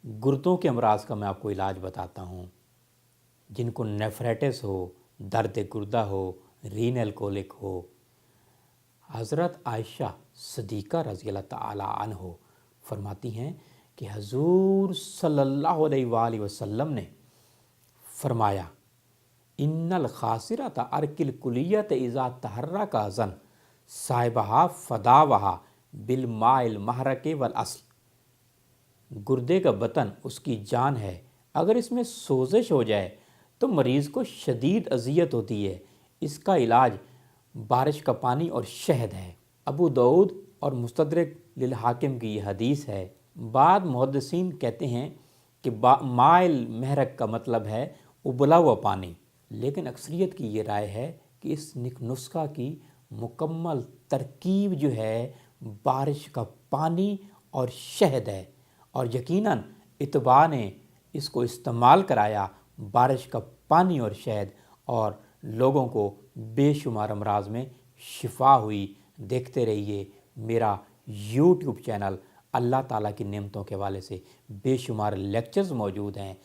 गुर्दों के अमराज का मैं आपको इलाज बताता हूँ। जिनको नेफ्राइटिस हो, दर्द गुर्दा हो, रीनल कोलिक हो, हज़रत आयशा सिद्दीक़ा रज़ी अल्लाह ताला अन्हा फरमाती हैं कि हजूर सल्लल्लाहु अलैहि वसल्लम ने फरमाया, इन्नल खासिरत अर्किल कुलियत इज़ा तहर्रक अज़न साहिबहा फदावहा बिल माइल महरके वल अस्ल। गुर्दे का बतन उसकी जान है, अगर इसमें सोजिश हो जाए तो मरीज़ को शदीद अजियत होती है। इसका इलाज बारिश का पानी और शहद है। अबू दाऊद और मुस्तदरक लिल हाकिम की यह हदीस है। बाद मुहद्दिसीन कहते हैं कि माइल महरक का मतलब है उबला हुआ पानी, लेकिन अक्सरियत की ये राय है कि इस नुस्खा की मुकम्मल तरकीब जो है बारिश का पानी और शहद है, और यकीनन इत्बा ने इसको इस्तेमाल कराया, बारिश का पानी और शहद, और लोगों को बेशुमार अमराज में शिफा हुई। देखते रहिए मेरा यूट्यूब चैनल। अल्लाह ताला की नेमतों के हवाले से बेशुमार लेक्चर्स मौजूद हैं।